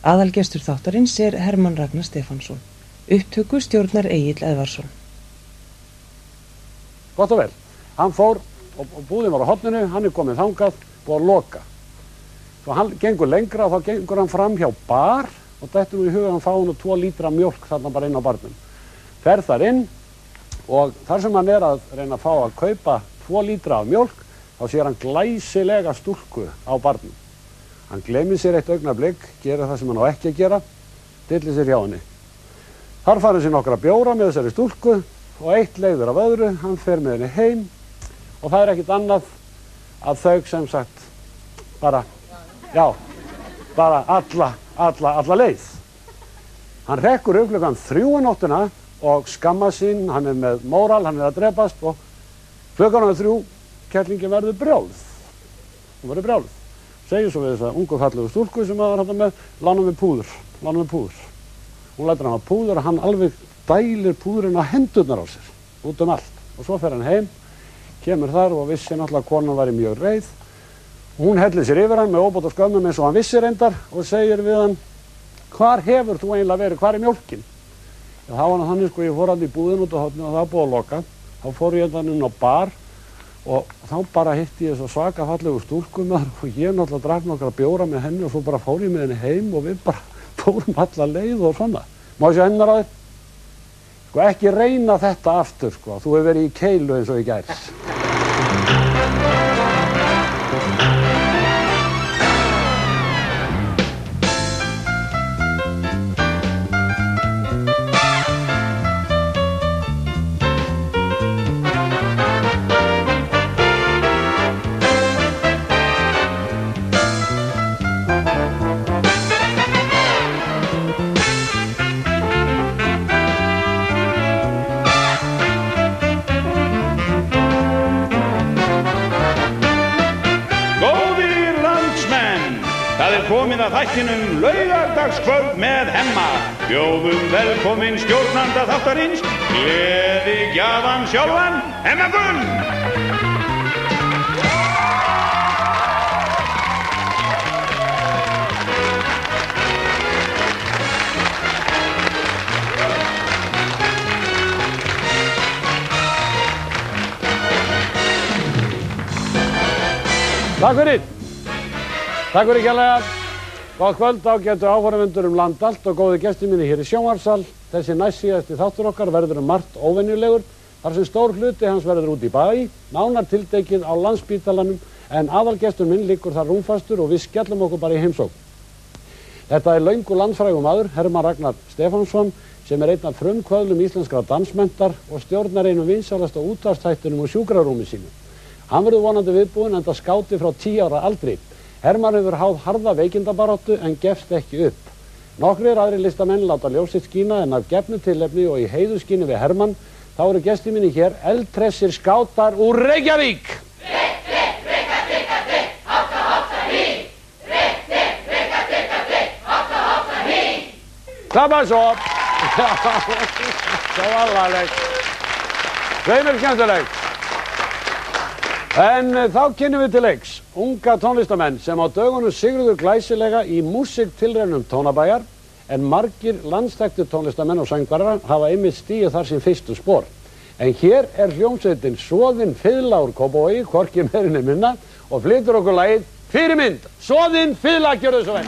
Aðalgestur þáttarins Hermann Ragnar Stefánsson. Upptöku stjórnar Egill Eðvarsson. Gott og vel. Hann fór og búðin var á horninu, hann komið þangað og að loka. Svo hann gengur lengra og þá gengur hann fram hjá bar og dettur nú í huga hann fá hann 2 lítra mjólk þarna bara inn á barnum. Fer þar inn og þar sem hann að reyna að fá að kaupa 2 lítra af mjólk, þá sér hann glæsilega stúlku á barnum. Hann gleymir sér eitt augnablik, gerir það sem hann á ekki að gera, dillir sér hjá henni. Þar fær hann sér nokkra bjóra með þessari stúlku og eitt leiður af öðru, hann fer með henni heim og það ekkert annað að þau sem sagt bara alla leið. Hann rekkur upp klukkan 3 um nóttina og skammar sín, hann með móral, hann að drepast og klukkan 3 kerlingin verður brjáluð. Hún verður brjáluð. Segir svo við þessa ungu fallegu stúlku sem var hann með, lána mig púður. Hún lætur hann á púður og hann alveg dælir púðurinn á hendurnar á sér, út allt. Og svo fer hann heim, kemur þar og vissi náttúrulega að konan væri mjög reið. Hún hellir sér yfir hann með óbót og skömmum eins og hann vissi reyndar og segir við hann, hvar hefur þú eiginlega verið, hvar mjólkin? Já, þá var hann þannig sko, ég fór hann í búðin út á horninu og það var búið að loka. Þá fór ég hann inn á bar og þá bara hitti ég svo svaka fallegu stúlku með hann og ég náttúrulega drakk nokkra bjóra með henni og svo bara fór ég með henni heim og við bara fórum alla leið og svona. Má ég sjá hennar á þér? Sko ekki reyna þetta aftur sko, þú hefur verið í keilu eins og í gær. Komið að þættinum laugardagskvöld með Hemma. Bjóðum velkominn stjórnanda þáttarins, gleðigjafan sjálfan, Hemma Gull! Takk fyrir kærlega. Góð kvöld, ágætu áhorfendur land allt og góði gestir mínir hér í sjónvarpssal. Þessi næstsíðasti þáttur okkar verður margt óvenjulegur, þar sem stór hluti hans verður út í bæ, nánar tiltekið á Landspítalanum, en aðalgestur minn liggur þar rúmfastur og við skellum okkur bara í heimsókn. Þetta löngu landfrægur maður, Hermann Ragnar Stefánsson, sem einn af frumkvöðlum íslenskra dansmenntar og stjórnar einum vinsælasta útvarpsþættinum og sjúkrarúmi sínu. Hann verður vonandi viðbúinn enda skáti frá 10 ára aldri. Hermann hefur háð harða veikindabaráttu en gefst ekki upp. Nokkrir aðrir listamenn láta ljós sitt skína en af gefnu tilefni og í heiðurskyni við Hermann þá eru gestir mínir hér eldhressir skátar úr Reykjavík. Klappa svo. Það var alvarlegt. Sveimur skemmtilegt. En þá kynnum við til leiks unga tónlistamenn sem á dögunum sigruðu glæsilega í músíktilraunum Tónabæjar en margir landsþekktir tónlistamenn og söngvarar hafa einmitt stigið þar sín fyrstu spor. En hér hljómsveitin Soðin fiðla úr Kópavogi, hvorki meira né minna, og flytur okkur lagið Fyrirmynd. Soðin fiðla, gjörðu svo vel.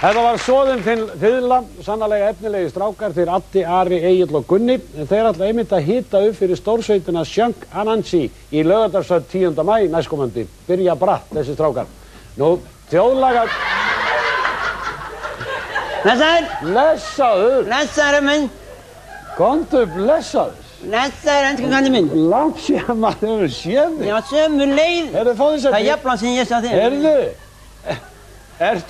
Þetta var Soðin fiðla, sannarlega efnilegi strákar, þeir Addi, Ari, Egill og Gunni. Þeir ætla einmitt að hita upp fyrir stórsveitina Sjönk Anansi í Laugardalshöll 10. maí næstkomandi. Byrja bratt, þessi strákar. Nú, þjóðlaga... Blessaður. Blessaður. Blessaður, minn. Komdu blessaður. Blessaður, ensku kallinn minn. Langt síðan maður hefur séð þig. Já, sömu leið. Heyrðu, fá þess að... Það er jafnlan sem ég sá þig. Heyrðu,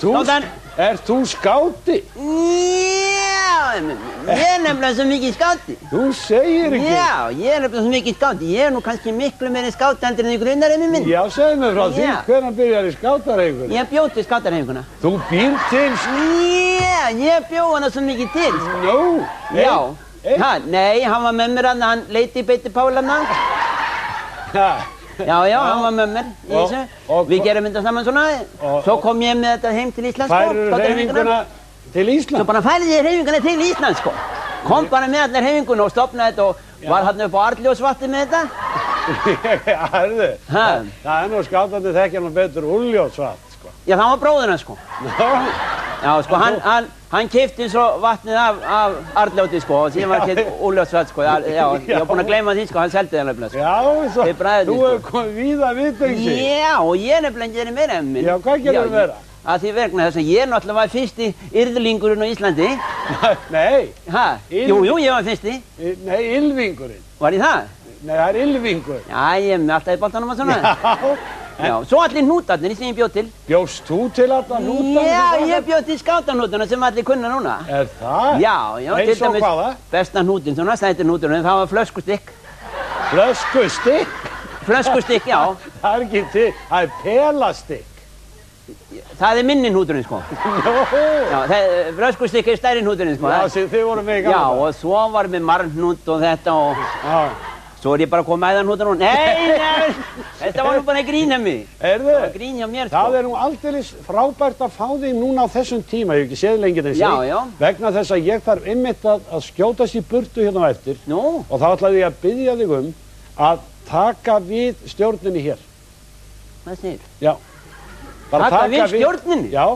Góðan. ert þú skáti? Já, ég er nefnilega svo mikið skáti. Þú segir ekki. Já, ég er nefnilega svo mikið skáti. Ég er nú kannski miklu meiri skáti heldur en ykkur unnarinn minn. Já, segðu mig frá því, Já. hvenær byrjar í skátarhefingunni? Ég bjó til skátarheifinguna. Þú býr til... Já, ég bjó hana svo mikið til. Nú? Já. Nei, hann var með mér hann leiti í beiti Pálanna. Já, hann var með mér í þessu. Við gerum þetta saman svona. Svo kom ég með þetta heim til Íslands, sko. Færðu hreyfinguna til Íslands? Svo bara færði ég hreyfinguna til Íslands, sko. Kom bara með allar hreyfinguna og stofnaði þetta og var hann upp á Arnljósvatni með þetta. Hörðu, það er nú skátandi þekkja hann betur Úlfljótsvatn, sko. Já, það var bróðir hann, sko. Já, sko, hann keypti svo vatnið af Arnljóti, sko, og síðan var keypt Úlfljótsvatn, sko. Já, ég var búinn að gleyma því, sko, hann seldi það nefnilega, sko. Já, svo, þú hefur komið víða viðtengsi. Já, og ég nefnilega gerir meira en minn. Já, hvað gerir þú meira? Að því vegna þess að ég náttúrulega var fyrsti yrðlingurinn á Íslandi. Nei. Hæ? Jú, ég var fyrsti. Nei, ylfingurinn. Var ég það? Nei, það er ylfingur. Já, ég er með alltaf í boltanum og svona. Já, svo allir hnútarnir sem ég bjóð til. Bjóst þú til alltaf hnútarnir? Já, ég bjóð til skátarhnútarna sem allir kunna núna. Er það? Já, til Eins og hvaða? Besta hnútin, svona sætirhnúturinn, það var flöskustikk. Flöskustikk? Flöskustikk, já. Það er ekki til, það er pelastikk. Það er minni hnúturinn, sko. Já, flöskustikk er stærri hnúturinn, sko. Já, þið voru með í gamla. Já, og svo var með marhnút og þetta og... Já. Svo er ég bara að koma með það hnútur og... Nei, þetta var nú bara að grína mig. Það var að grína mér, sko. Það er nú aldeilis frábært að fá þig núna á þessum tíma, ég hef ekki séð lengi þessi. Já. Vegna þess að ég þarf einmitt að skjótast í burtu hérna á eftir. Nú? Og þá ætlaði ég að biðja þig að taka við stjórninni hér. Hvað segir? Já. Taka við stjórninni? Já.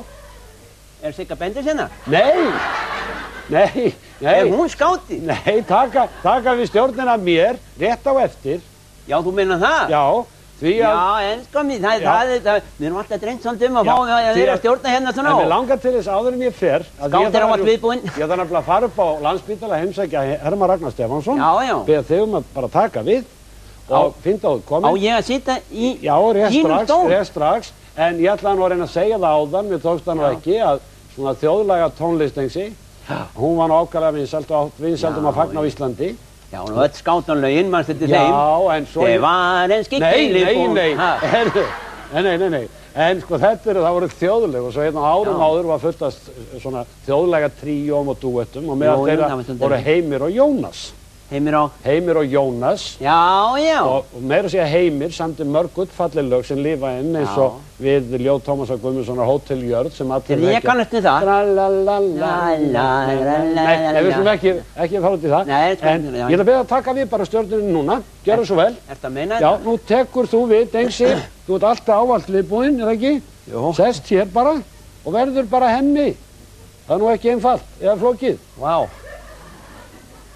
Er Sigga Bendis hérna? Nei. Er hún skáti? Nei, taka við stjórnina mér, rétt á eftir. Já, þú meina það? Já, því að... Já, en sko mér, við erum alltaf dreynt svolítið að fá að stjórna hérna svona á. En mér langar til þess áður en ég fer... Skátt er ávallt viðbúinn. Ég þarf nefnilega að fara upp á Landspítala að heimsækja Hermann Ragnar Stefánsson. Já. Beða þig að bara taka við og finna út komin. Á ég að sitja í þínum stól? Já, rétt strax. En ég ætlaði nú að reyna að segja það áðan, mér tókst það nú ekki, að svona þjóðlaga tónlistengsi, hún var nú ákaflega vinsældum að fagna á Íslandi. Já, nú öll skátanlögin, mann þetta þeim. Já, en svo... Þeir var en skikkili búin. Nei. En sko það voru þjóðleg og svo hérna árum áður var fullt af svona þjóðlega tríóm og dúettum og meðal þeirra voru Heimir og Jónas. Heimir og Jónas. Já. Og meira að segja Heimir samdi mörg gullfalleg lög sem lifa inn eins og við Ljóð Tómasar Guðmundssonar Hótel Jörð sem allir ég kannast við það. Nei, við skulum ekki fara út í það. En ég ætla að beða að taka við bara stjórninni núna. Gjörðu svo vel. Ertu að meina þetta? Já, nú tekur þú við, Dengsi. Þú ert alltaf ávallt viðbúinn, er það ekki? Jú. Sest hér bara og verður bara henni. Það er nú ekki einfalt, eða flókið. Vá.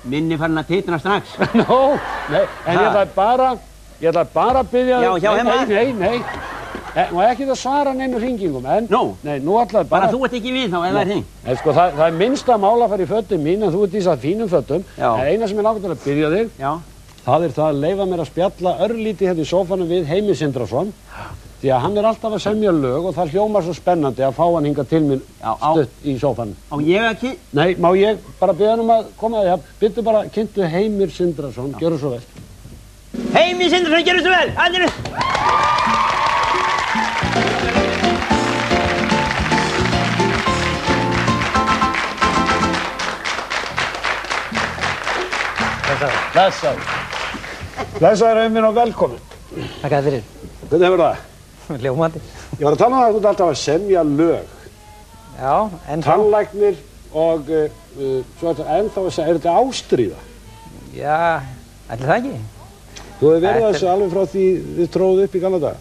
Minni farin að titra strax. Nei, en ég ætla bara að biðja... Já, hjá Hemma? Nei. Má ekki það svara neinu hringingum, en... Nú ætlaði bara... Bara þú ert ekki við þá, ef það er hring. Sko, það er minnsta mál að fara í fötum mín, en þú ert í þess að fínum fötum. En eina sem ég langar til að biðja þig, það er það að leyfa mér að spjalla örlítið hérna í sófanum við Heimi Sindrason. Því að hann er alltaf að semja lög og það hljómar svo spennandi að fá hann hingað til mín stutt í sófanum. Á ég ekki? Nei, má ég bara biðja hann að koma að byttu bara kynntu Heimir Sindrason, gjörðu svo vel. Heimir Sindrason, gjörðu svo vel! Allir! Blessaður Heimir og velkomin. Takk að fyrir. Hvernig hefur það? Ljómandi. Ég var að tala um að þú ert alltaf að semja lög. Já, en Tannlæknir og svo ennþá að segja, er þetta ástríða? Já, ætli það ekki. Þú hefur verið þessu alveg frá því þið tróðu upp í gamla daga?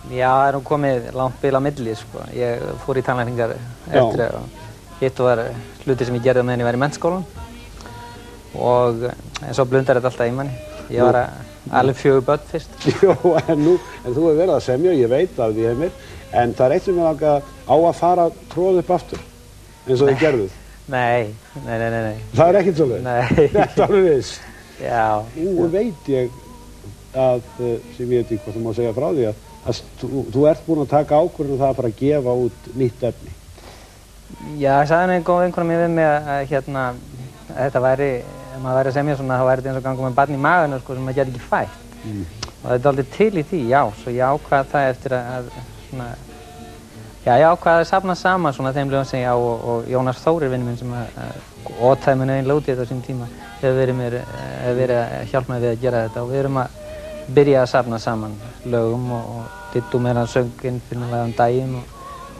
Já, það nú komið langt bil á milli, sko. Ég fór í tannlækningar eftir og hitt var hluti sem ég gerði meðan ég var í menntaskólanum. Og en svo blundar þetta alltaf í manni. Ég var alveg 4 börn fyrst. Jó, en þú hefur verið að semja, ég veit af því Heimir, en það eitt sem ég langar á að fara að tróða upp aftur, eins og þið gerðuð. Nei. Það ekkert svoleiðis? Nei. Þetta alveg viss? Já. Nú veit ég að, sem ég veit ekki hvað þú má segja frá því, að þú ert búinn að taka ákvörðun það að fara að gefa út nýtt efni. Já, sagði einn góð vinkona mér við mig að þetta væri, ef maður væri að semja svona, þá væri þetta eins og ganga með barn í maganu, sko, sem maður geti ekki fætt. Og þetta er aldrei til í því, já, svo ég ákvað það eftir að svona, já, ég ákvað að safna saman svona þeim lögum sem ég á og Jónas Þórir, vinur minn, sem otaði mér eiginlega út í þetta á sínum tíma, hefur verið að hjálpa mér við að gera þetta og við erum að byrja að safna saman lögum og Dittu meira sönginn fyrir nálega daginn og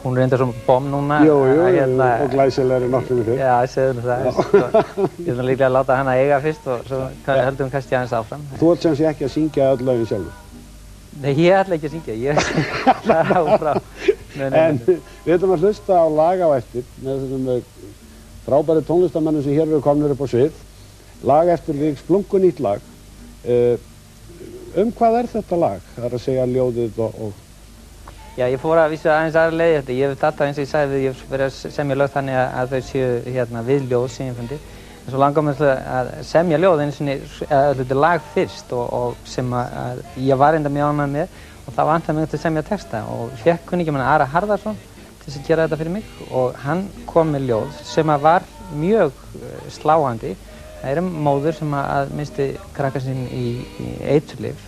hún reyndar svona bomm núna. Jú, og glæsilegri nokkrum fyrr. Já, segðu það. Ég ætla líklega að láta hana eiga fyrst og svo höldum við kannski aðeins áfram. Þú ert sem sé ekki að syngja öll lögin sjálfur? Nei, ég ætla ekki að syngja. Ég ætla áfram. En við ætlum að hlusta á lag á eftir með þessum frábæri tónlistarmennum sem hér eru komnir upp á svið. Lag eftir því splunkunýtt lag. Hvað er þetta lag? Það er að segja ljóðið og... Já, ég fór að vísa aðeins aðra leið þetta. Ég hef alltaf eins og ég sagði við, ég hef verið að semja lög þannig að þau séu við ljóð sem ég fundi. En svo langar mér að semja ljóð einu sinni, þetta lag fyrst og sem að ég var enda mjög ánægður með og það vantaði mig til að semja texta og fékk kunninginn minn Ara Harðarsson til þess að gera þetta fyrir mig og hann kom með ljóð sem að var mjög sláandi. Það er móður sem að misti krakka sinn í eiturlyf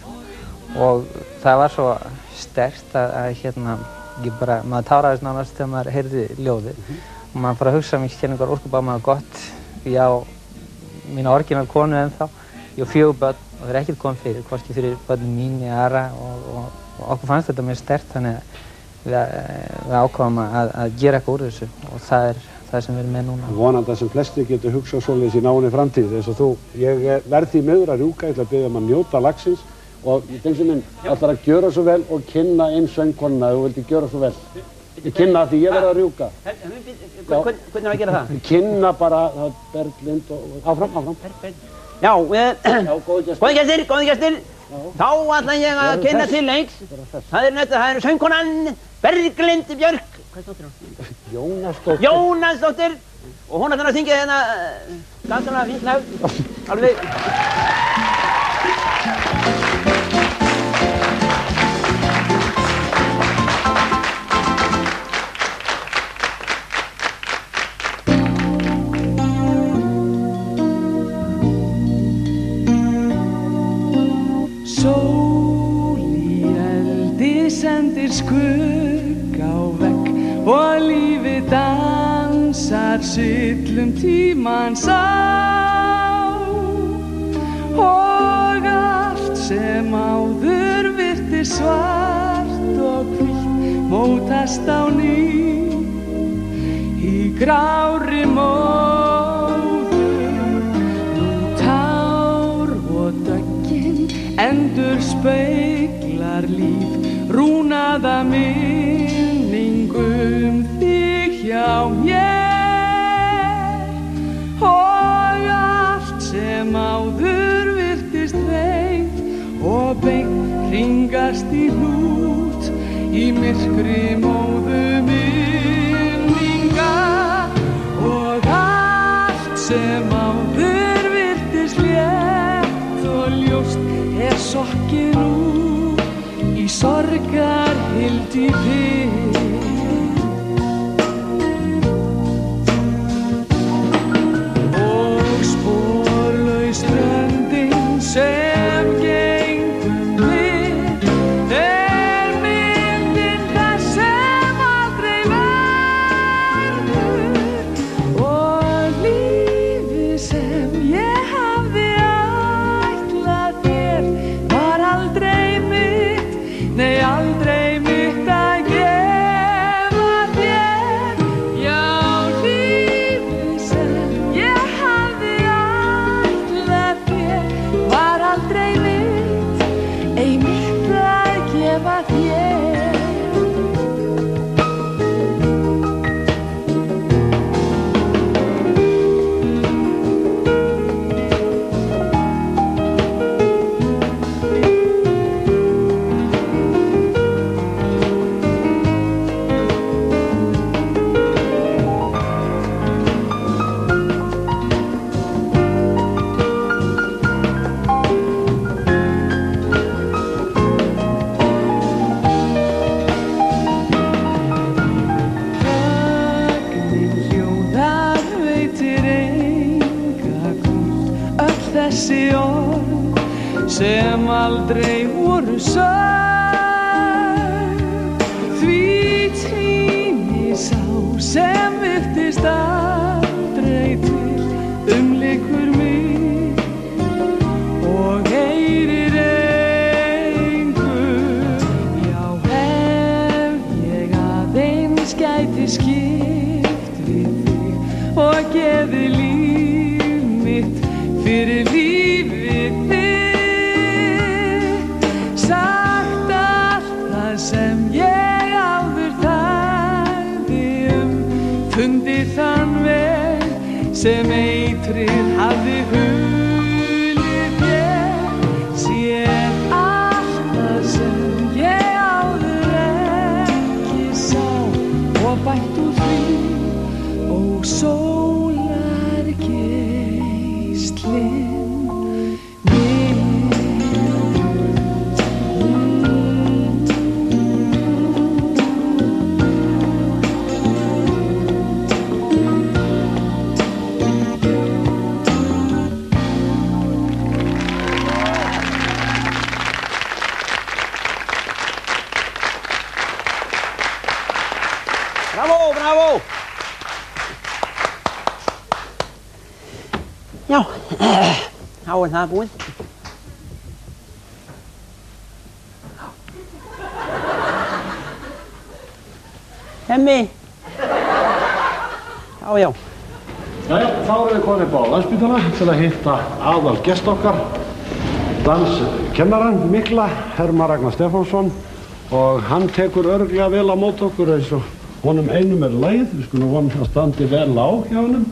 og það var svo sterkt að maður táraðist nánast þegar maður heyrði ljóðið og maður fór að hugsa mér einhver ósköp á maður gott. Ég á mína orginal konu ennþá, ég á 4 börn og það er ekkert komið fyrir, hvorki fyrir börnin mín í Ara og okkur fannst þetta mjög sterkt þannig að við ákváðum að gera eitthvað úr þessu og það er það sem við erum með núna. Vonandi að sem flestir getur hugsað svoleiðis í náinni framtíð eins og þú. Ég verð því miður að rjúka, ég ætla að biðja að njóta lagsins og Dengsi minn ætlar að gjöra svo vel og kynna inn söngkonuna ef þú vildi gjöra svo vel. Ég kynna því ég verð að rjúka. Hvernig er að gera það? Kynna bara Berglind og áfram. Já, góði gestir. Þá ætla ég að kynna til leiks. Það er söngkonan Berglind Björk. Hvað er dóttir hún? Jónasdóttir. Og hún ætlar að syngja hérna ganska fínt lag. Alveg. Sól í eldi sendir skugg á vegg og lífið dansar syllum tímans á og allt sem áður virtist svart og hvítt mótast á ný í grárri móðu. Nú tár og döggin endur speglar líf rúnaða minningum þig hjá mér og allt sem áður virtist veikt og beint hringast í hnút í myrkri móðu minninga og allt sem áður virtist létt og ljóst er sokkið nú í sorgarhyldi pitt. Og sporlaus ströndin sem gengum við er myndin þess sem aldrei verður og lífið sem ég hafði ætlað þér var aldrei mitt, nei aldrei mitt að gera. þessi orð sem aldrei voru sögð. Því tími sá sem virtist aldrei til umlykur mig og heyrir engu. Já, ef ég aðeins gæti skipt við þig og gefið líf mitt fyrir lífið þitt, sagt allt það sem ég áður þagði fundið þann veg sem eitrið hafði hulið þér, séð allt það sem ég áður ekki sá og bætt úr því og sólargeislinn Bravo, bravo! Já, þá það búið. Hemmi! Já. Jæja, þá erum við komin upp á Landspítala til að hitta aðal gest okkar, danskennarann mikla, Hermann Ragnar Stefánsson, og hann tekur örugglega vel á móti okkur eins og honum einum lagið. Við skulum vona að standi vel á hjá honum.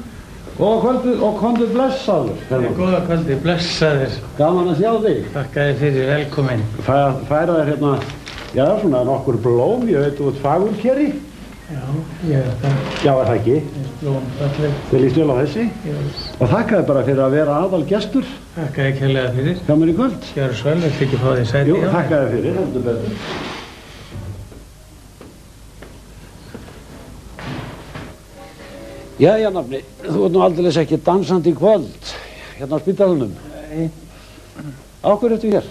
Góða kvöldið og komdu blessaður. Góða kvöldið, blessaður. Gaman að sjá þig. Þakka þér fyrir, velkomin. Færa þér hérna, já, svona nokkur blóm, ég veit þú ert fagurkeri. Já, ég er það. Já, er það ekki? Blóm, falleg. Þið líst vel á þessi? Já. Og þakka þér bara fyrir að vera aðal gestur. Þakka þér kærlega fyrir. Hjá mér í kvöld. Gjörðu svo vel, viltu ekki fá því sæti? Jú, þakka þér fyrir, heldur betur. Jæja, nafni, þú ert nú aldeilis ekki dansandi í kvöld, hérna á spítalanum. Nei. Á hverju ertu hér?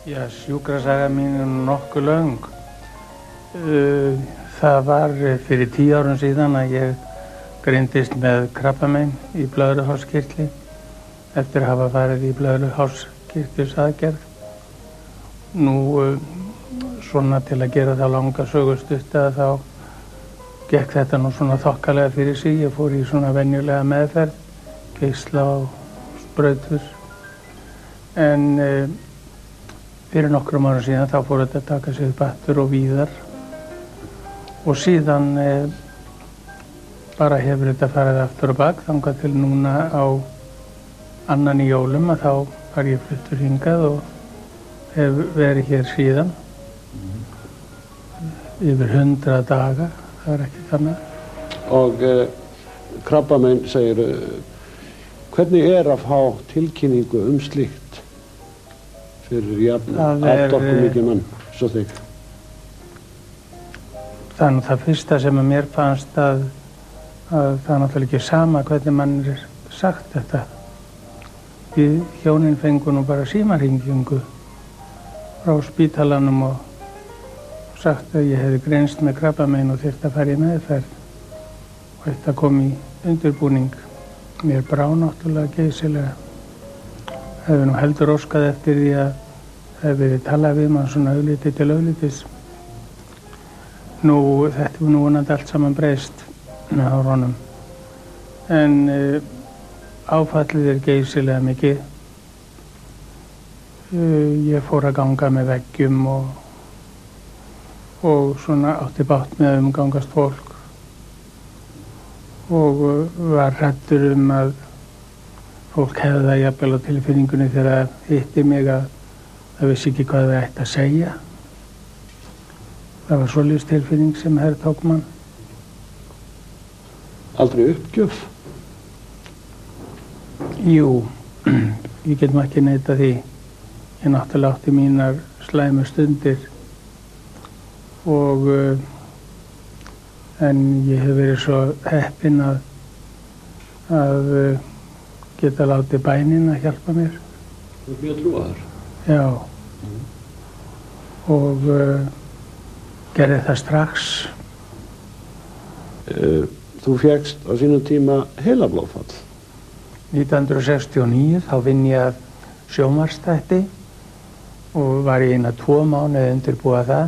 Já, sjúkrasaga mín er nokkuð löng. Það var fyrir 10 árum síðan að ég greindist með krabbamein í blöðruhálskirtli eftir að hafa farið í blöðruhálskirtilsaðgerð. Nú, svona til að gera það langa sögustutt að þá gekk þetta nú svona þokkalega fyrir sig. Ég fór í svona venjulega meðferð, geisla og sprautur. En fyrir nokkrum árum síðan þá fór þetta að taka sig upp aftur og víðar. Og síðan bara hefur þetta farið aftur og bak þangað til núna á annan í jólum að þá var ég fluttur hingað og hef verið hér síðan. Yfir 100 daga. Það er ekki þannig. Og krabbamein segir, hvernig er að fá tilkynningu slíkt fyrir jafn afdorkumikinn mann svo þig? Það er nú það fyrsta sem að mér fannst að það er náttúrulega ekki sama hvernig mann er sagt þetta. Við hjónin fengu nú bara símahringingu frá spítalanum og sagt að ég hefði greinst með krabbamein og þyrfti að fara í meðferð og þetta kom í undirbúning. Mér brá náttúrulega geysilega. Hefði nú heldur óskað eftir því að hefði verið talað við mann svona augliti til auglitis. Nú, þetta var nú vonandi allt saman breyst með árunum. En áfallið er geysilega mikið. Ég fór að ganga með veggjum og svona átti bátt með að umgangast fólk og var hræddur að fólk hefði það jafnvel á tilfinningunni þegar það hitti mig að það vissi ekki hvað það ætti að segja. Það var svoleiðis tilfinning sem hertók mann. Aldrei uppgjöf? Jú, ég get nú ekki neitað því. Ég náttúrulega átti mínar slæmu stundir og en ég hef verið svo heppinn að geta látið bænin að hjálpa mér. Þú ert mjög trúaður? Já. Og gerði það strax. Þú fékkst á sínum tíma heilablóðfall. 1969 þá vinn ég að sjónvarpsþætti og var í 2 mánuði undirbúa það.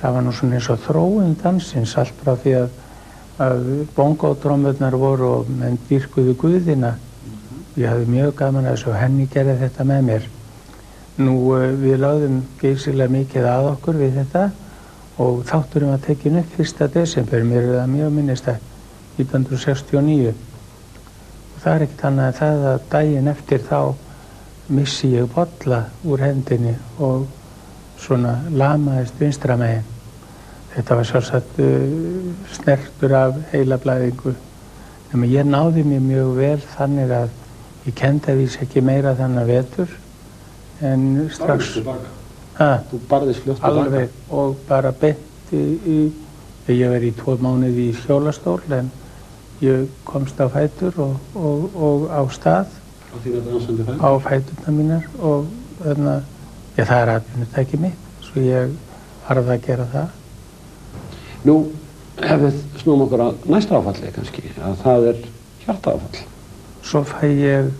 Það var nú svona eins og þróun dansins, allt frá því að bongótrommurnar voru og menn dýrkuðu guðina. Ég hafði mjög gaman að þessu og henni gerði þetta með mér. Nú við lögðum geysilega mikið að okkur við þetta og þátturinn var tekinn upp 1. desember, mér er það mjög minnistætt, 1969. Og það er ekkert annað en það að daginn eftir þá missi ég bolla úr hendinni og svona lamaðist vinstra megin. Þetta var sjálfsagt snertur af heilablæðingu. En ég náði mér mjög vel þannig að ég kenndi að vísa ekki meira þannig vetur. En strax... Þú barðist fljótt tilbaka? Alveg, og bara beint ég var í 2 mánuði í hjólastól, en ég komst á fætur og á stað. Á þína dansandi fætur? Á fæturna mínar og þannig að, já, það er atvinnutæki mitt, svo ég varð að gera það. Nú, ef við snúum okkur að næsta áfalli kannski, að það er hjartaáfall. Svo fæ ég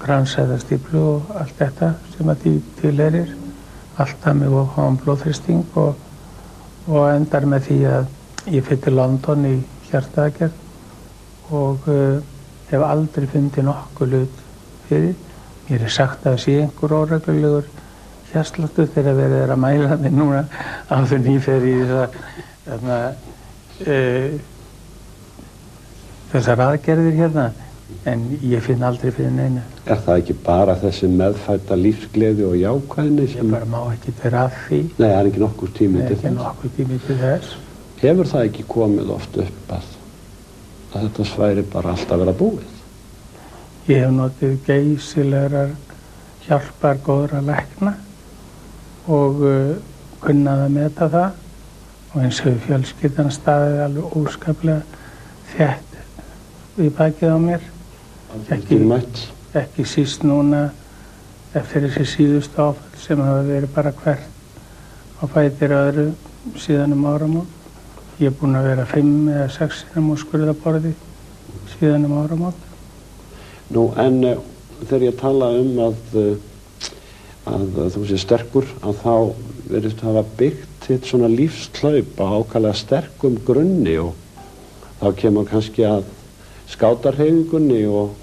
kransæðastíflu og allt þetta sem að því tilheyrir. Alltaf með ofháan blóðþrýsting og endar með því að ég fyrir til London í hjartaaðgerð og hef aldrei fundið nokkuð hlut fyrir. Mér er sagt að það sé einhver óreglulegur hjartsláttur þegar verið er að mæla mig núna áður nýfer í þessar aðgerðir hérna. En ég finn aldrei fyrir neina. Er það ekki bara þessi meðfædda lífsgleði og jákvæðni sem... Ég bara má ekki vera að því. Nei, það er ekki nokkur tími til þess. Ekki nokkur tími til þess. Hefur það ekki komið oft upp að þetta sværi bara alltaf vera búið? Ég hef notið geysilegar hjálpar góðra lækna og kunnað að meta það og eins hefur fjölskyldan staðið alveg óskaplega þétt í bakið á mér. Ekki síst núna eftir þessi síðustu áfall sem hafa verið bara hvert á fætur öðru síðan áramót. Ég er búinn að vera 5 eða 6 sinnum á skurðarborði síðan áramót. Nú, en þegar ég tala að þú sé sterkur, að þá verðist hafa byggt þitt svona lífsklaup á ákaflega sterkum grunni og þá kemur kannski að skátarhreyfingunni og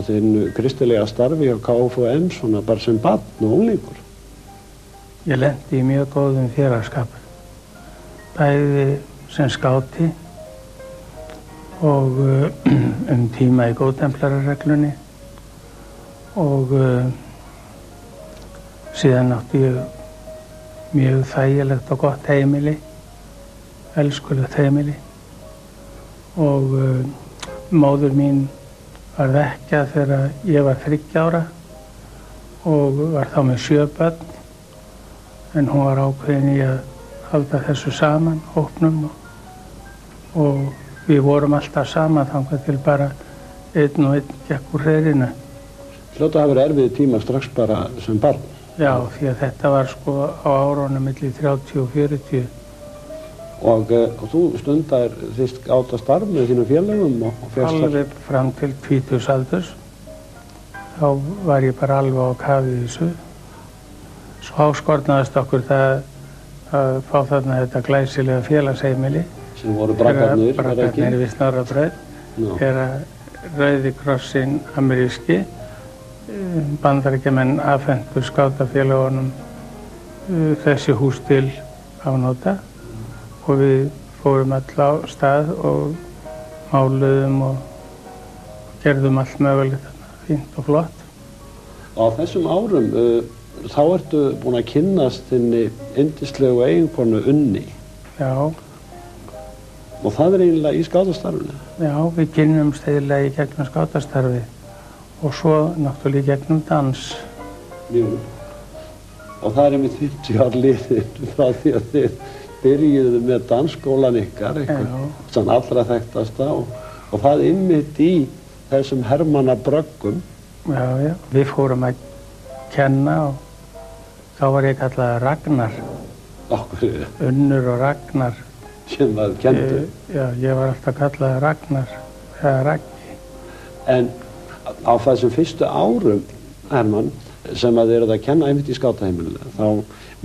þinn kristilega starfi á KFUM svona bara sem barn og unglingur. Ég lenti í mjög góðum félagsskap, bæði sem skáti og tíma í góðtemplarareglunni og síðan átti ég mjög þægilegt og gott heimili, elskulegt heimili og móður mín var vekkja þegar ég var 30 ára og var þá með 7 börn en hún var ákveðin í að halda þessu saman, hópnum og við vorum alltaf saman þangað til bara einn og einn gekk úr hreiðrinu. Hljóta hafa verið erfiði tíma strax bara sem barn? Já, því að þetta var sko á árunum milli 30 og 40. Og þú stundar þitt gáta starf með þínum félögum og fjörstar? Alveg fram til 20 aldurs. Þá var ég bara alveg á kafi í þessu. Svo áskornaðist okkur það að fá þarna þetta glæsilega félagsheimili. Sem voru braggarnir, er það ekki? Braggarnir við Snorrabraut. Þegar Rauði krossinn ameríski, Bandaríkjamenn afhentu skátafélögunum þessi hús til afnota. Og við fórum öll á stað og máluðum og gerðum allt mögulegt þarna, fínt og flott. Á þessum árum, þá ertu búin að kynnast þinni yndislegu eiginkonu Unni. Já. Og það er eiginlega í skátastarfinu? Já, við kynnumst eiginlega í gegnum skátastarfi og svo náttúrulega í gegnum dans. Jú. Og það er einmitt 50 ár liðin frá því að þið byrjuðu með dansskólan ykkar, þann allra þekktasta og það einmitt í þessum hermannabröggum Já, við fórum að kenna og þá var ég kallaður Ragnar. Okkur, Unnur og Ragnar. sem að kendu. Já, ég var alltaf kallaður Ragnar, eða Raggi. En á þessum fyrstu árum, Hermann, sem að þið eruð að kenna einmitt í skátaheimilinu, þá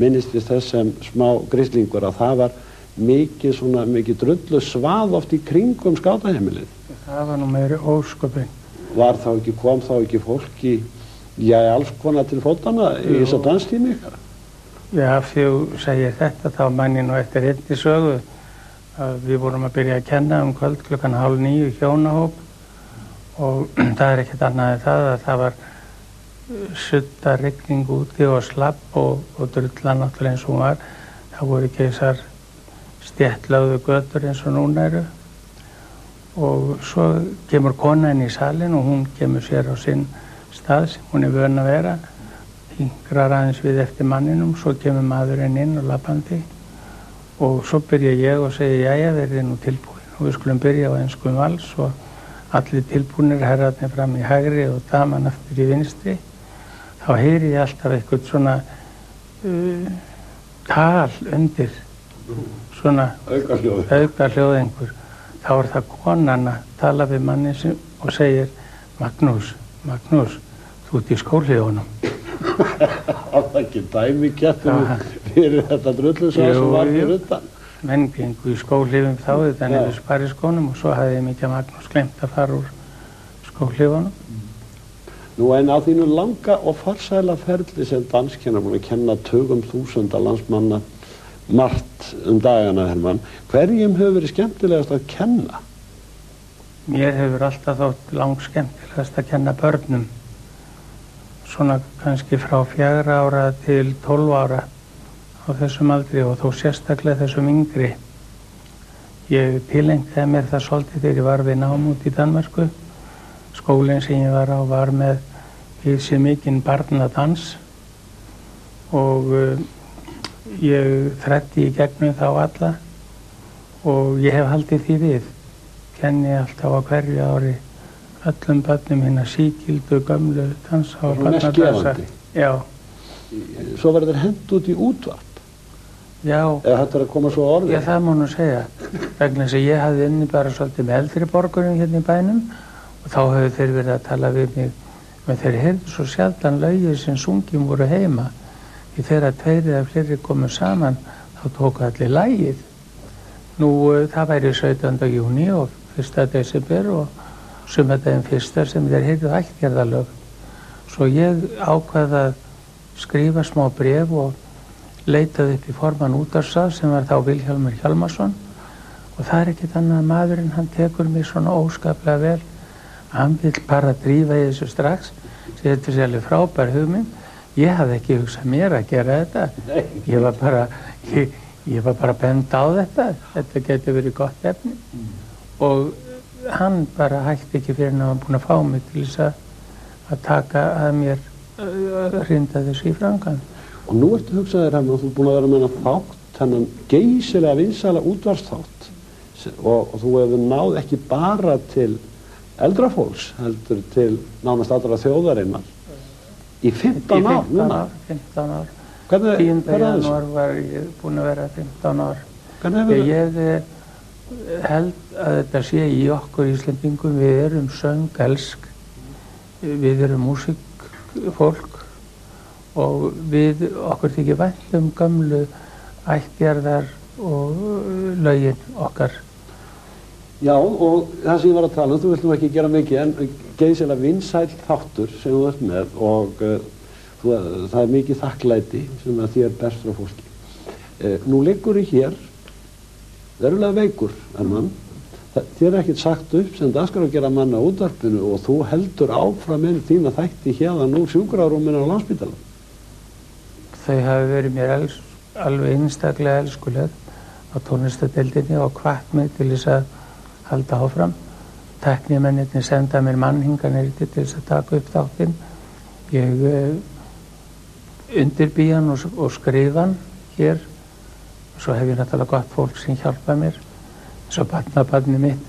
minnist ég þess sem smá grislingur að það var mikið drullu svað oft í kringum skátaheimilið. Það var nú meiri ósköpinn. Kom þá ekki fólki, alls konar til fótanna í þessa danstími ykkar? Já, þú segir þetta, þá man ég nú eftir einni sögu að við vorum að byrja að kenna kvöld 8:30 hjónahóp og það er ekkert annað en það var sudda rigning úti og slapp og drullan náttúrulega eins og hún var. Það voru ekki þessar stéttlögðu götur eins og núna eru. Og svo kemur kona inn í salinn og hún kemur sér á sinn stað sem hún er vön að vera. Hingrar aðeins við eftir manninum, svo kemur maðurinn inn og labbandi. Og svo byrja ég og segi, jæja, verið nú tilbúin. Og við skulum byrja á enskum vals og allir tilbúinir, herrarnir fram í hægri og daman aftur í vinstri. Þá heyri ég alltaf eitthvað svona tal undir, svona auka hljóð einhver. Þá er það konan að tala við mannin og segir, Magnús, þú ert í skóhlífunum. Það var ekki dæmigjartur fyrir þetta drullusvað sem var fyrir utan. Menn gengu í skóhlífum þá, þetta nefnir spariskónum og svo hafði mikið Magnús glemt að fara úr skóhlífunum. Nú en á þínu langa og farsæla ferli sem danskennar búin að kenna tugum þúsunda landsmanna margt dagana, Hermann. Hverjum hefur verið skemmtilegast að kenna? Mér hefur alltaf þótt langskemmtilegast að kenna börnum. Svona kannski frá 4 ára til 12 ára á þessum aldri og þó sérstaklega þessum yngri. Ég tilengjaði mér það svolítið þegar ég var við nám út í Danmörku. Skólinn sem ég var á var með þessi mikinn barnadans og ég þræddi í gegnum þá alla og ég hef haldið því við. Kenni alltaf á hverju ári öllum börnum hérna sígildu, gömlu dansa og barnadansa. Já. Svo verður þeir hent út í útvarp? Já. Eða þetta er að koma svo orðið? Já, það má nú segja. Vegna þess að ég hafði inni bara svolítið með eldri borgurum hérna í bænum og þá hefur þeir verið að tala við mig. Men þeir heyrðu svo sjaldan lögir sem sungin voru heima. Því þegar 2 eða fleiri komu saman þá tóku allir lagið. Nú, það væri 17. júní og 1. desember og sumardaginn 1. sem þeir heyrðu ættjarðarlög. Svo ég ákvað að skrifa smá bréf og leitaði upp í formann útvarpsráðs sem var þá Vilhjálmur Hjálmarsson og það er ekkert annað að maðurinn, hann tekur mig svona óskaplega vel. Hann vill bara drífa í þessu strax, þetta er alveg frábær hugmynd. Ég hafði ekki hugsað mér að gera þetta. Ég var bara bend á þetta getur verið gott efni. Og hann bara hætti ekki fyrir hann var búinn að fá mig til þess að taka að mér hrinda þessu í framkvæmd. Og nú ertu hugsaðir hann og þú er búinn að vera með hann þátt, þennan geysilega vinsæla útvarpsþátt og þú hefur náð ekki bara til eldra fólks, heldur til nánast allra þjóðarinnar í 15 ár núna. 15 ár. 10. janúar var ég búinn að vera 15 ár. Ég held að þetta sé í okkur Íslendingum, við erum söngelsk, við erum músíkfólk og okkur þykir vænt gömlu ættjarðar og lögin okkar. Já, og það sem ég var að tala þú vilt nú ekki gera mikið en geysilega vinsæll þáttur sem þú ert með og það er mikið þakklæti sem að þér berst frá fólki. Nú liggur ég hér verulega veikur, Hermann. Þér er ekkert sagt upp sem dagskrárgerðar mann á útvarpinu og þú heldur áfram með þína þætti hérðan úr sjúkrarúminu á Landspítalanum. Þau hafi verið mér alveg einstaklega elskuleg á tónlistadeildinni og hvatt mig til þess að halda áfram. Tæknimennirnir senda mér mann hingað niður til þess að taka upp þáttinn. Ég undirbý hann og skrifa hann hér. Svo hef ég náttúrulega gott fólk sem hjálpa mér. Svo barnabarnið mitt,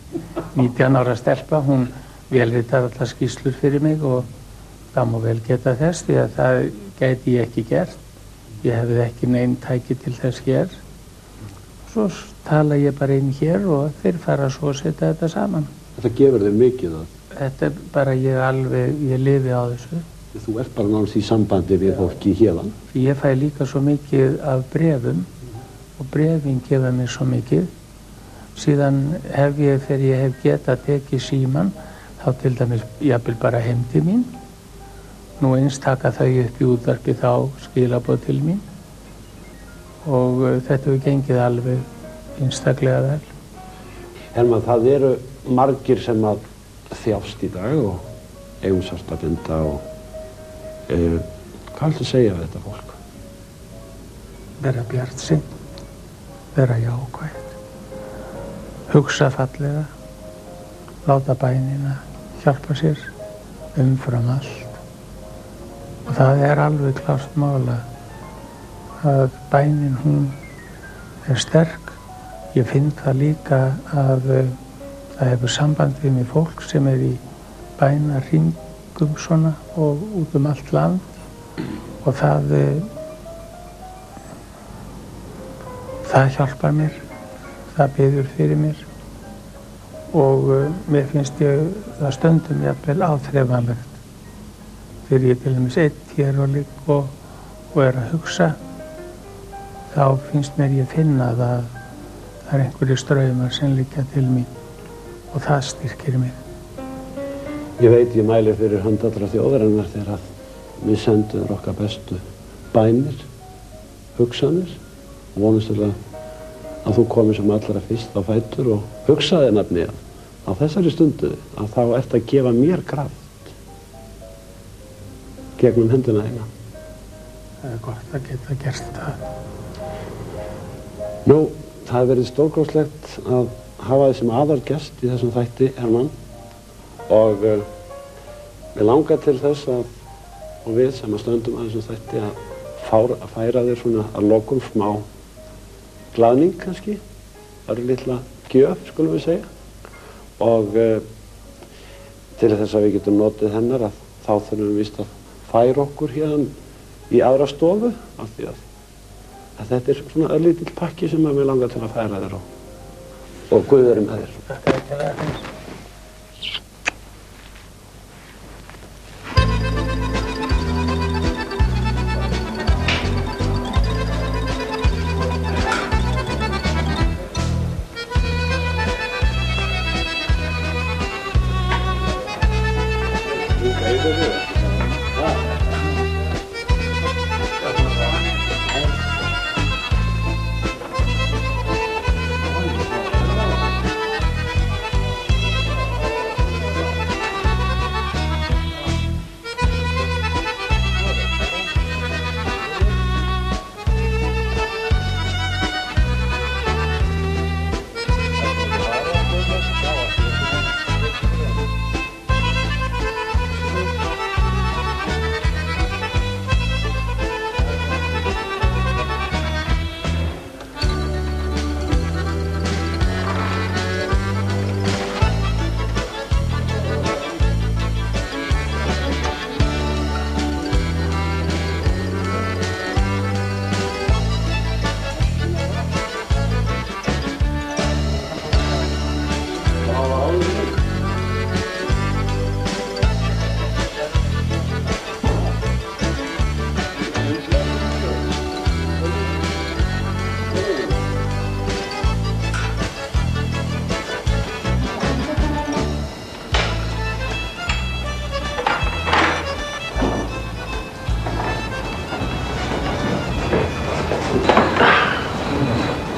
19 ára stelpa, hún vélritaði allar skýrslur fyrir mig og það má vel geta þess því að það gæti ég ekki gert. Ég hefði ekki neinn tæki til þess hér. Svo tala ég bara inn hér og þeir fara svo að setja þetta saman. Þetta gefur þér mikið það? Þetta er bara ég lifi á þessu. Þú ert bara nánast í sambandi við fólki hérðan? Ég fæ líka svo mikið af bréfum og bréfin gefa mér svo mikið. Síðan hef ég, þegar ég hef getað tekið síman, þá til dæmis jafnvel bara heim til mín. Nú eins taka þau upp í útvarpi þá skilaboð til mín og þetta hefur gengið alveg einstaklega vel. Hermann, það eru margir sem að þjást í dag og eigum svartabinda og hvað viltu segja við þetta fólk? Vera bjartsýnn, vera jákvæð, hugsa fallega, láta bænina hjálpa sér umfram allt. Og það er alveg klárt mála að bænin hún er sterk. Ég finn það líka að það hefur samband við mig fólk sem er í bænahringum svona og út allt land og það hjálpar mér, það biður fyrir mér og mér finnst ég það stundum jafnvel áþreifanlegt. Þegar ég til dæmis einn hér og er að hugsa, þá finnst mér ég finna að það er einhverjir straumar sem liggja til mín og það styrkir mig. Ég veit ég mæli fyrir hönd allra þjóðarinnar þegar að við sendum okkar bestu bænir, hugsanir og vonumst að þú komir sem allra fyrst á fætur og hugsaði nefni á þessari stundu að þá ert að gefa mér kraft gegnum hendina eina. Það er gott að geta gert það. Nú, það hefur verið stórkostlegt að hafa þið sem aðalgest í þessum þætti, Hermann, og við langar til þess og við sem að stöndum að þessum þætti að færa þér svona að lokum smá glaðning kannski, örlitla gjöf, skulum við segja, og til þess að við getum notið hennar að þá þurfum við víst að færa okkur hérna í aðra stofu af því að þetta er svona örlítill pakki sem við langar til að færa þér og Guð veri með þér. Takk fyrir það.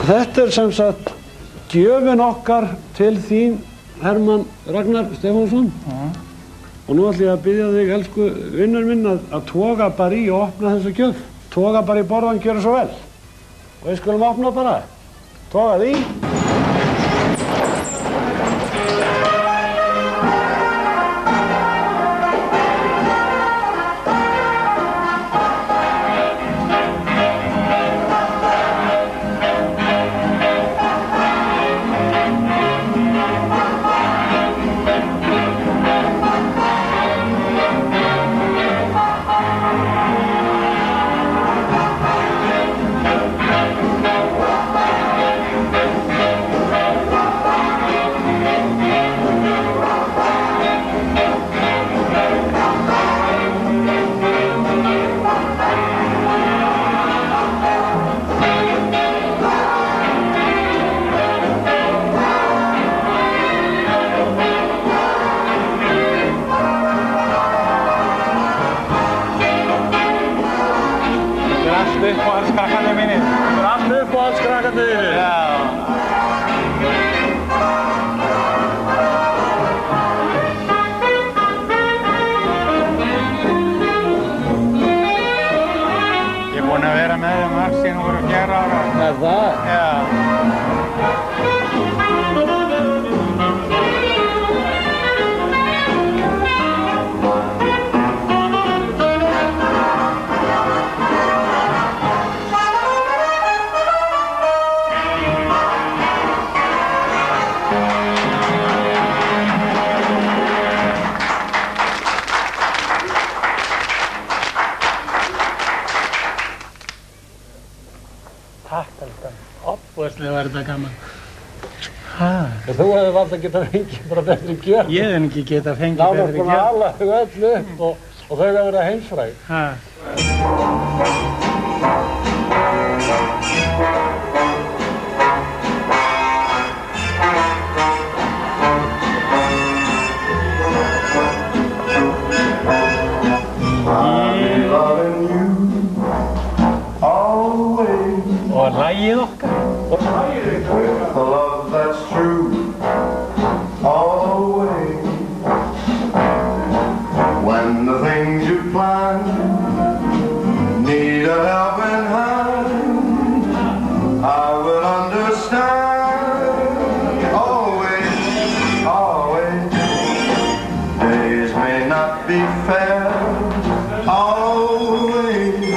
Þetta er sem sagt gjöfin okkar til þín, Hermann Ragnar Stefánsson. Og nú ætlum ég að biðja þig, elsku vinnur minn, að toga bara í og opna þessa gjöf. Toga bara í borðan, gjöra svo vel. Og við skulum opna bara. Toga því. Stórkostlega var þetta gaman. Ha? Þú hefði vart að geta fengið bara betri kjör. Ég hef ekki getað fengið betri kjör. Nánast búin að ala þau öll upp og þau hafa verið heimsfræg. Ha? Og lagið okkar. With the love that's true, always. When the things you plan need a helping hand, I will understand. Always, always. Days may not be fair, always.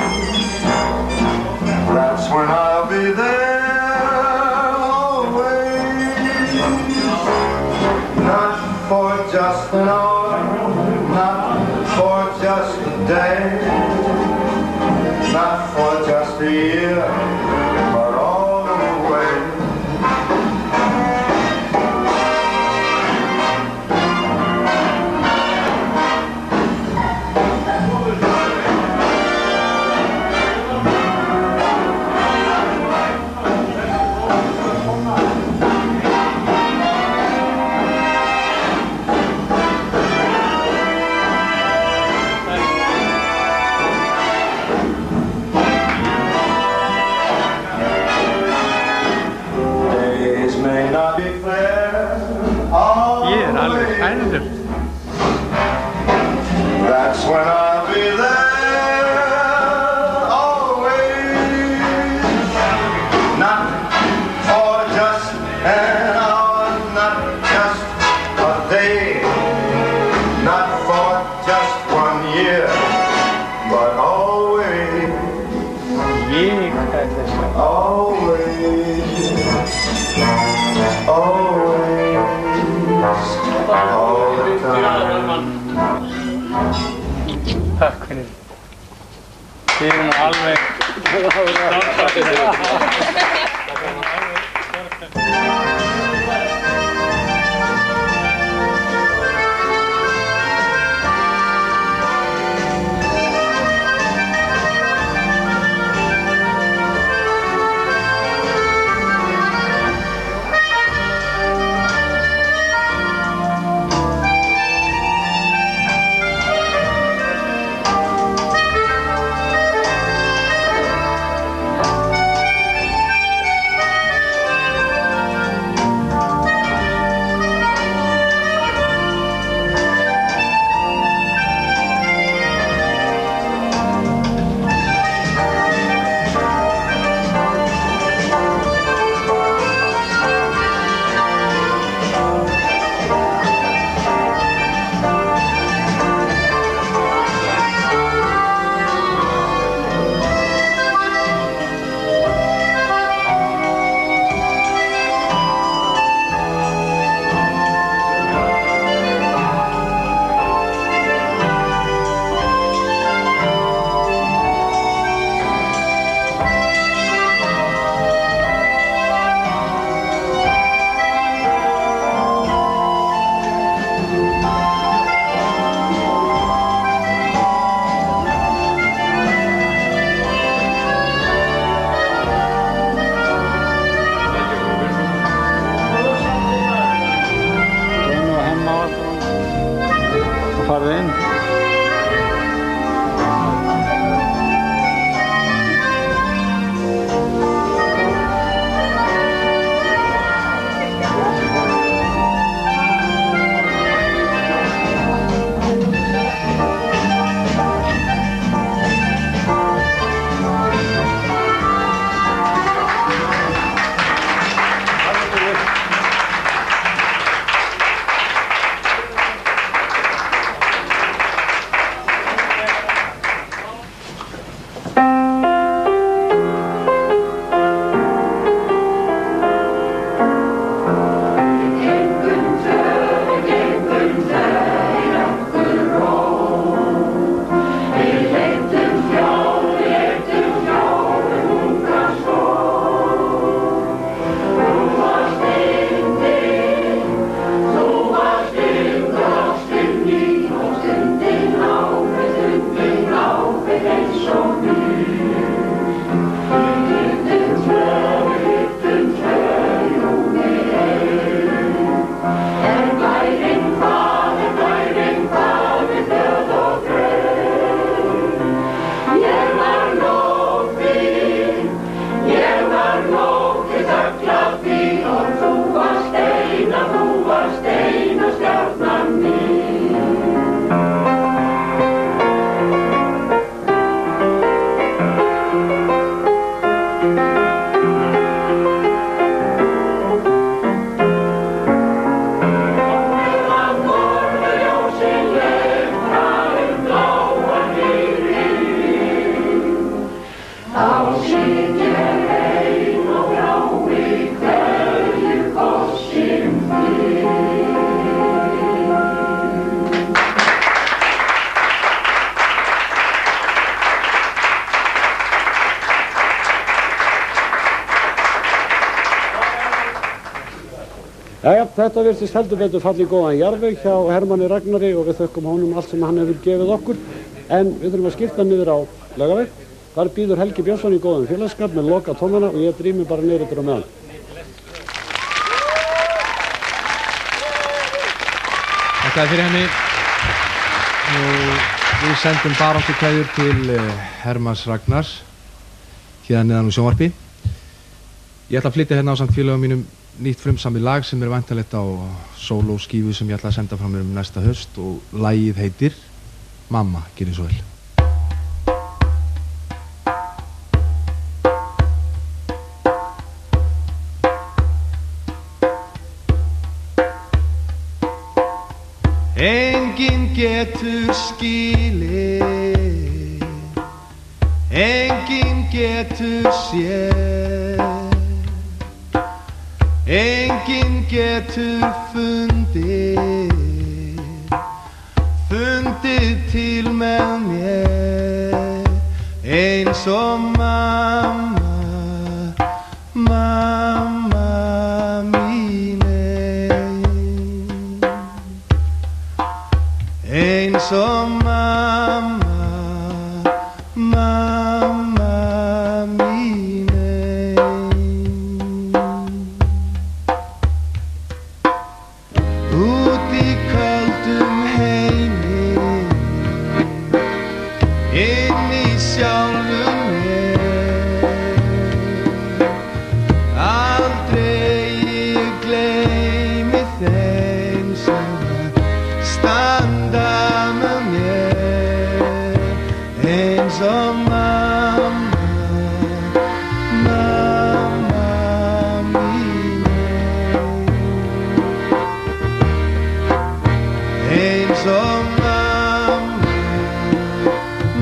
That's when I'll be there. For just an hour, not for just a day, not for just a year, but all the way. That's when I'll be there, always. Not for just an hour, not just a day, not for just 1 year, but always, always, always, all the time. Takk fyrir. Þið erum alveg þetta virtist heldur betur falli góðan jarðveg hjá Hermanni Ragnari og við þökkum honum allt sem hann hefur gefið okkur. En við þurfum að skipta niður á Laugaveg. Þar býður Helgi Björnsson í góðum félagsskap með loka tónana og ég drými bara niður yfir á meðan. Þakka fyrir henni. Við sendum baráttukveðjur til Hermanns Ragnars hérna neðan úr sjónvarpi. Ég ætla að flytja hérna ásamt félögum mínum nýtt frumsamið lag sem væntanlegt á sólóskífu sem ég ætla að senda frá mér næsta haust og lagið heitir Mamma, gerið svo vel. Enginn getur skilið, enginn getur séð, enginn getur fundið til með mér eins og mamma, mamma mín eins og mamma, mamma mín út í köldum heimi inn í sjálfum mér aldrei ég gleymi þeim sem standa með mér eins og mamma, mamma mín eins og mamma,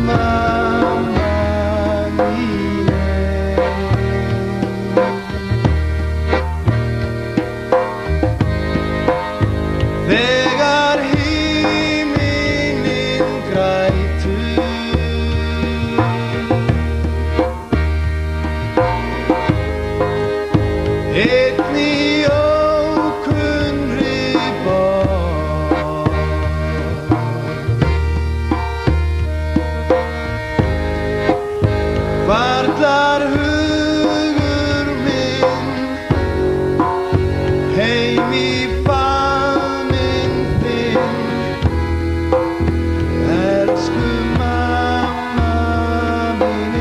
mamma mín þegar himinninn grætur einn í ókunnri borg hvarflar hugur minn heim í faðminn þinn elsku mamma mín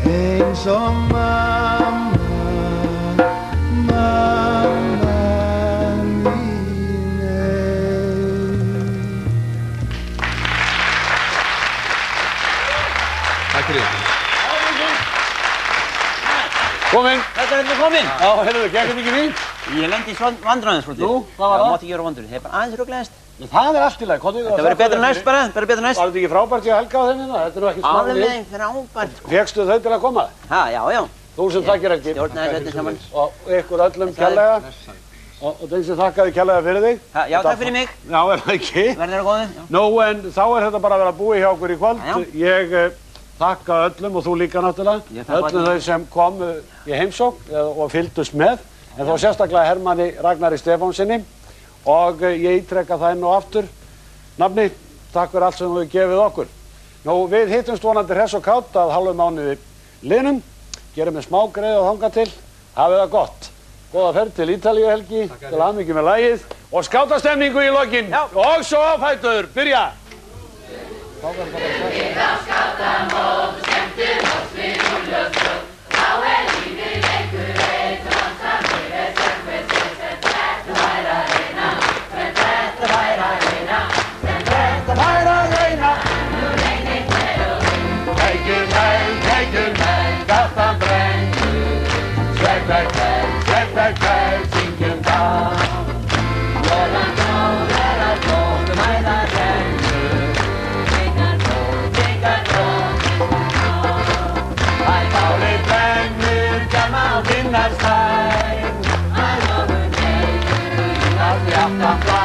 eins og mamma, mamma mín Takk fyrir. Kominn. Þetta er komin. Já, heyrðu, gekk þetta ekki fínt? Ég lendi í vandræðum svolítið. Nú, hvað var það? Já, mátti ekki vera vondur. Það er bara aðeins ruglaðist. Það er allt í lagi. Þetta verður betra næst bara, þetta verður betra næst. Var þetta ekki frábært hjá Helga á þenni? Þetta er nú ekki smá Alveg lið. frábært. Fékkstu þau til að koma? Ha, já, já. Þú sem þakkir ekki. Stjórnaði þetta saman. Og ykkur öllum kærlega. Og þeim sem þakkaði kærlega fyrir þig. Ha, já, takk fyrir mig. Já, er það ekki? Verður það góðið? Nú, en þá er þetta bara að vera búið hjá okkur í kvöld. Já. Ég þakka öllum og þú líka náttúrulega. Öllum þau sem komu í heimsókn og fylgdust með. En þá sérstaklega Hermanni Ragnari Stefánsinni. Og ég ítrekka það enn og aftur. Nafni, takk fyrir allt sem þú hefur gefið okkur. Nú, við hittumst vonandi hress og kátt að hálfum mánuði liðnum. Gerum við smá greið og þangað til. Hafið það gott. Góða ferð til Ítalíu, Helgi. Til hamingju með lagið. Og skátastemningu í lokin. Já. Og svo á fætur. Byrja. Við á skátamót, skemmtum oss við úrljóðsflót. Þá er lífið leikur eitt og vansamir er söngvið sem þetta væri að reyna. Sem þetta væri að reyna. Sem þetta væri að reyna. Nú reynir með og Kveikjum eld, gatan brennur. Sveppar kveld, syngjum það. voðan góð er að góðum æða renn. Bálið brennur gjarna á Kinnarstein. Að ofur neður, að hjarta